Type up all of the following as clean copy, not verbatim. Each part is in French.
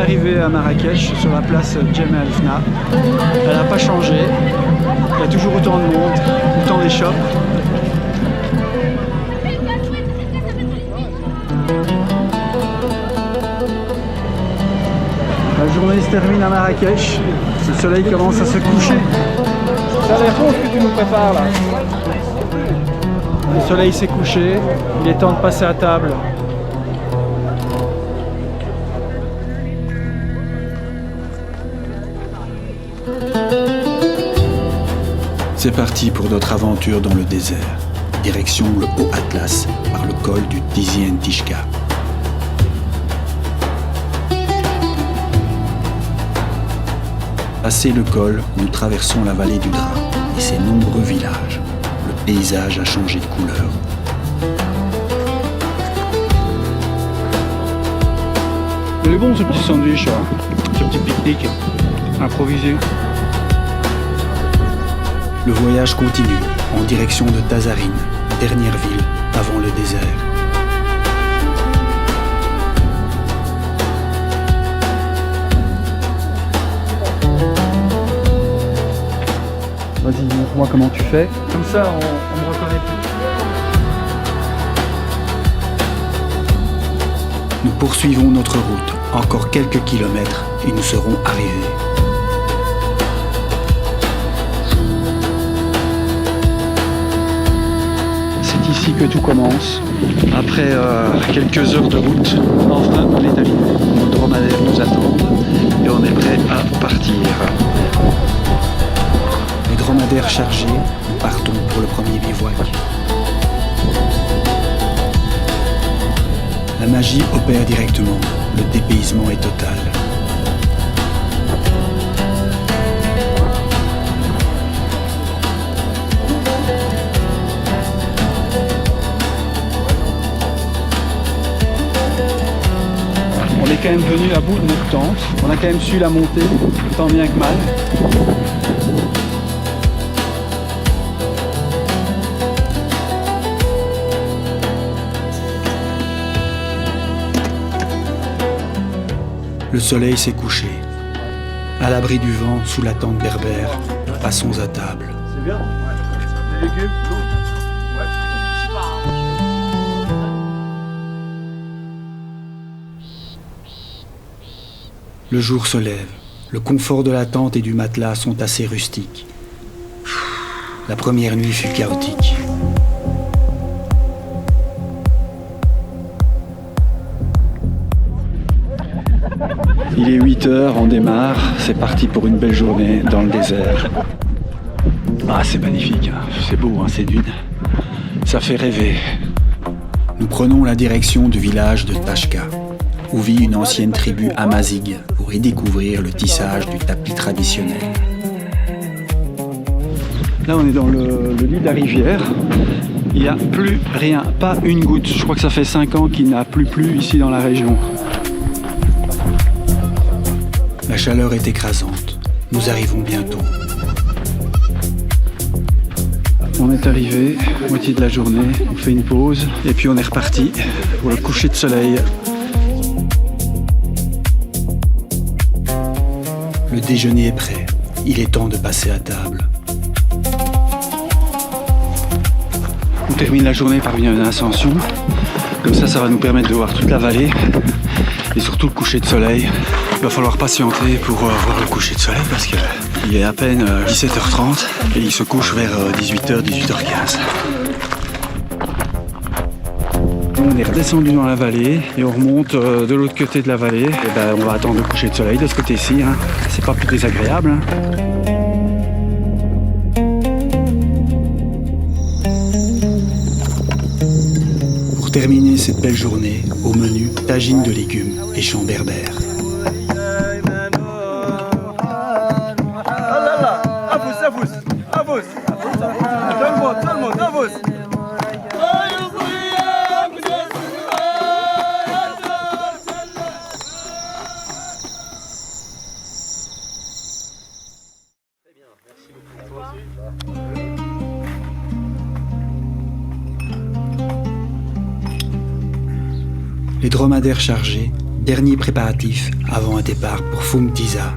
d'arriver à Marrakech sur la place Jemaa el-Fna. Elle n'a pas changé. Il y a toujours autant de monde, autant des shops. La journée se termine à Marrakech. Le soleil commence à se coucher. Ça a l'air bon ce que tu nous prépares là. Le soleil s'est couché. Il est temps de passer à table. C'est parti pour notre aventure dans le désert. Direction le Haut Atlas par le col du Tizi Antishka. Passé le col, nous traversons la vallée du Dra et ses nombreux villages. Le paysage a changé de couleur. Il est bon ce petit sandwich, ce petit pique-nique improvisé. Le voyage continue en direction de Tazarine, dernière ville avant le désert. Vas-y, montre-moi comment tu fais. Comme ça, on me reconnaît plus. Nous poursuivons notre route, encore quelques kilomètres et nous serons arrivés. C'est ici que tout commence. Après quelques heures de route, enfin on est arrivé. Nos dromadaires nous attendent et on est prêt à partir. Les dromadaires chargés, nous partons pour le premier bivouac. La magie opère directement, le dépaysement est total. On est quand même venu à bout de notre tente. On a quand même su la monter, tant bien que mal. Le soleil s'est couché. À l'abri du vent, sous la tente berbère, passons à table. C'est bien. Des légumes, l'eau. Le jour se lève. Le confort de la tente et du matelas sont assez rustiques. La première nuit fut chaotique. Il est 8h, on démarre. C'est parti pour une belle journée dans le désert. Ah, c'est magnifique, hein. C'est beau, hein, ces dunes. Ça fait rêver. Nous prenons la direction du village de Tashka, où vit une ancienne tribu amazigh, pour y découvrir le tissage du tapis traditionnel. Là, on est dans le lit de la rivière. Il n'y a plus rien, pas une goutte. Je crois que ça fait 5 ans qu'il n'a plus plu ici dans la région. La chaleur est écrasante. Nous arrivons bientôt. On est arrivé, moitié de la journée, on fait une pause et puis on est reparti pour le coucher de soleil. Le déjeuner est prêt. Il est temps de passer à table. On termine la journée par une ascension. Comme ça va nous permettre de voir toute la vallée et surtout le coucher de soleil. Il va falloir patienter pour voir le coucher de soleil parce qu'il est à peine 17h30 et il se couche vers 18h, 18h15. On est redescendu dans la vallée et on remonte de l'autre côté de la vallée. Et ben, on va attendre le coucher de soleil de ce côté-ci. Hein. C'est pas plus désagréable. Hein. Pour terminer cette belle journée, au menu, tagine de légumes et champs berbères. Les dromadaires chargés, Dernier préparatif avant un départ pour Fum Tisa.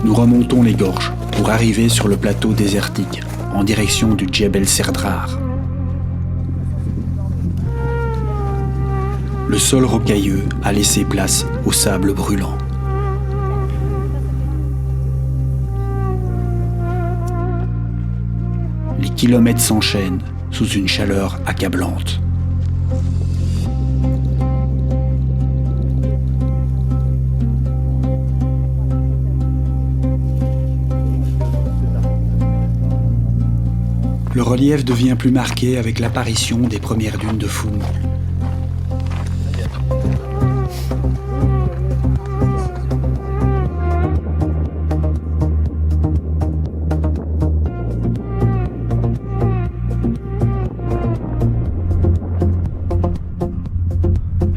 Nous remontons les gorges pour arriver sur le plateau désertique en direction du Djebel Serdrar. Le sol rocailleux a laissé place au sable brûlant. Les kilomètres s'enchaînent sous une chaleur accablante. Le relief devient plus marqué avec l'apparition des premières dunes de Fum.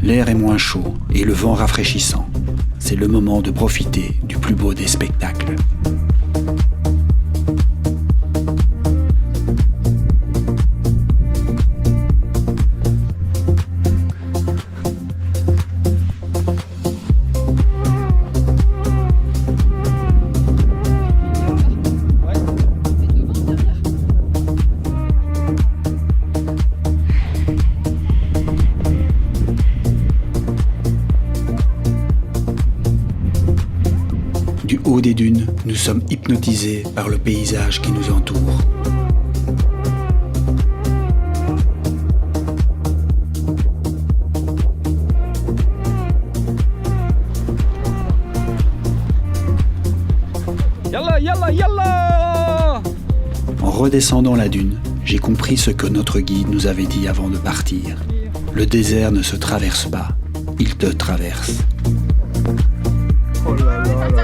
L'air est moins chaud et le vent rafraîchissant. C'est le moment de profiter du plus beau des spectacles. Du haut des dunes, nous sommes hypnotisés par le paysage qui nous entoure. Yalla, yalla, yalla! En redescendant la dune, j'ai compris ce que notre guide nous avait dit avant de partir. Le désert ne se traverse pas, il te traverse. Oh là là là là.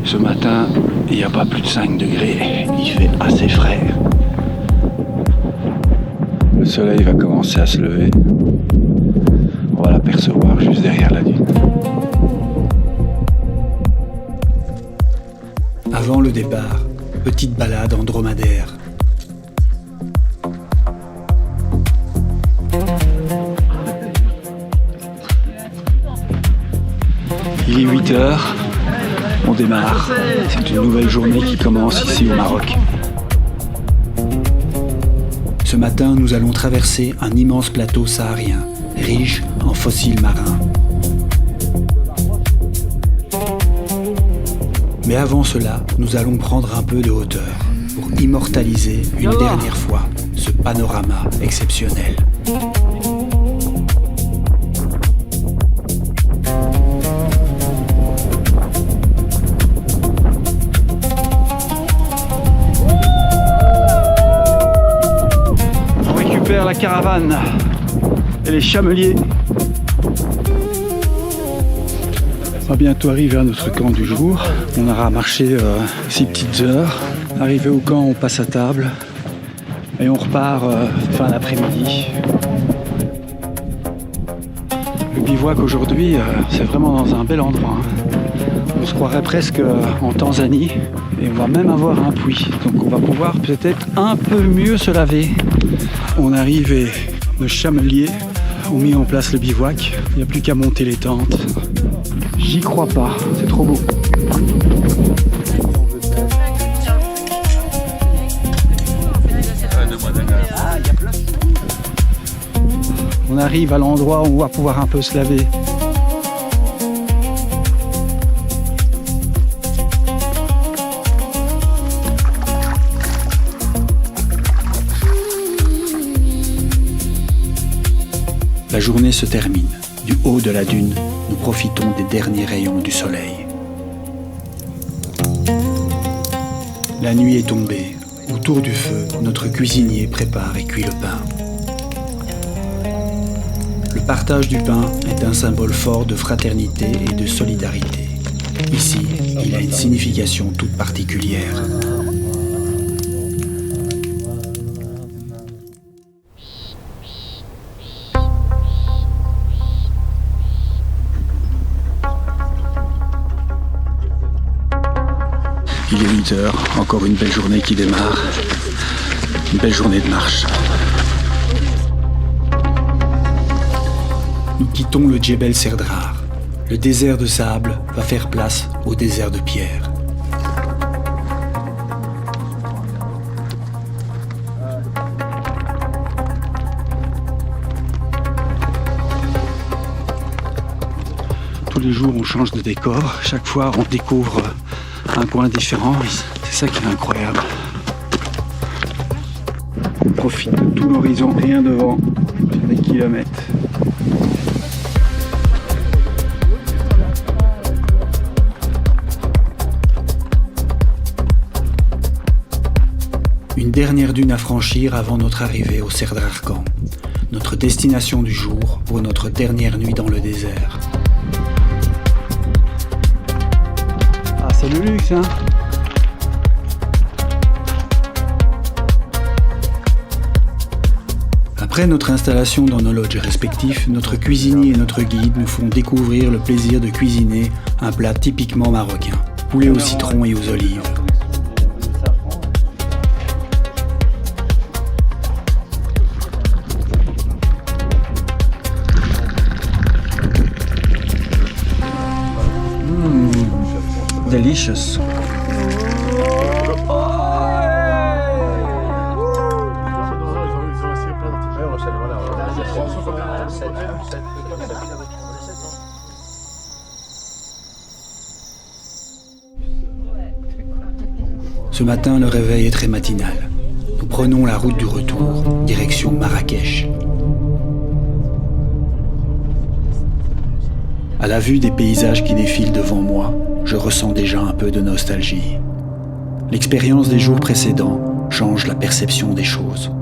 Ce matin, il n'y a pas plus de 5 degrés, il fait assez frais. Le soleil va commencer à se lever. On va l'apercevoir juste derrière la dune. Avant le départ, petite balade en dromadaire. Il est 8 heures, on démarre. C'est une nouvelle journée qui commence ici au Maroc. Ce matin, nous allons traverser un immense plateau saharien, riche en fossiles marins. Mais avant cela, nous allons prendre un peu de hauteur pour immortaliser une dernière fois ce panorama exceptionnel. On récupère la caravane et les chameliers. On va bientôt arriver à notre camp du jour. On aura marché 6 petites heures. Arrivé au camp, on passe à table et on repart fin d'après-midi. Le bivouac aujourd'hui, c'est vraiment dans un bel endroit. On se croirait presque en Tanzanie et on va même avoir un puits. Donc on va pouvoir peut-être un peu mieux se laver. On arrive et nos chameliers ont mis en place le bivouac. Il n'y a plus qu'à monter les tentes. J'y crois pas, c'est trop beau. On arrive à l'endroit où on va pouvoir un peu se laver. La journée se termine. Du haut de la dune, nous profitons des derniers rayons du soleil. La nuit est tombée. Autour du feu, notre cuisinier prépare et cuit le pain. Le partage du pain est un symbole fort de fraternité et de solidarité. Ici, il a une signification toute particulière. Il est 8 heures, encore une belle journée qui démarre. Une belle journée de marche. Nous quittons le Djebel Serdrar. Le désert de sable va faire place au désert de pierre. Tous les jours, on change de décor. Chaque fois, on découvre un coin différent. C'est ça qui est incroyable. On profite de tout l'horizon, rien devant, sur des kilomètres. Une dernière dune à franchir avant notre arrivée au Serdrar Camp, notre destination du jour pour notre dernière nuit dans le désert. Ah, c'est le luxe, hein. Après notre installation dans nos lodges respectifs, notre cuisinier et notre guide nous font découvrir le plaisir de cuisiner un plat typiquement marocain, poulet au citron et aux olives. Delicious. Ce matin, le réveil est très matinal. Nous prenons la route du retour, direction Marrakech. À la vue des paysages qui défilent devant moi, je ressens déjà un peu de nostalgie. L'expérience des jours précédents change la perception des choses.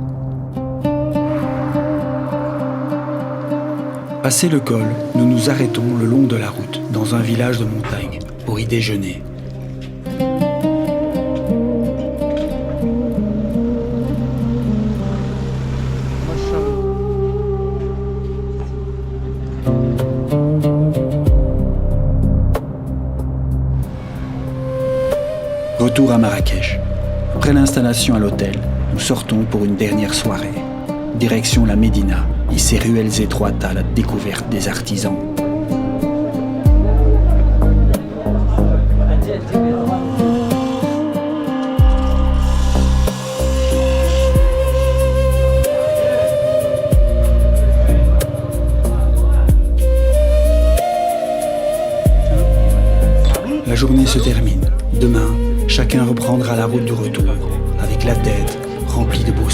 Passé le col, nous nous arrêtons le long de la route, dans un village de montagne, pour y déjeuner. Retour à Marrakech. Après l'installation à l'hôtel, nous sortons pour une dernière soirée. Direction la Médina et ses ruelles étroites à la découverte des artisans. La journée se termine. Demain, chacun reprendra la route du retour, avec la tête remplie de beaux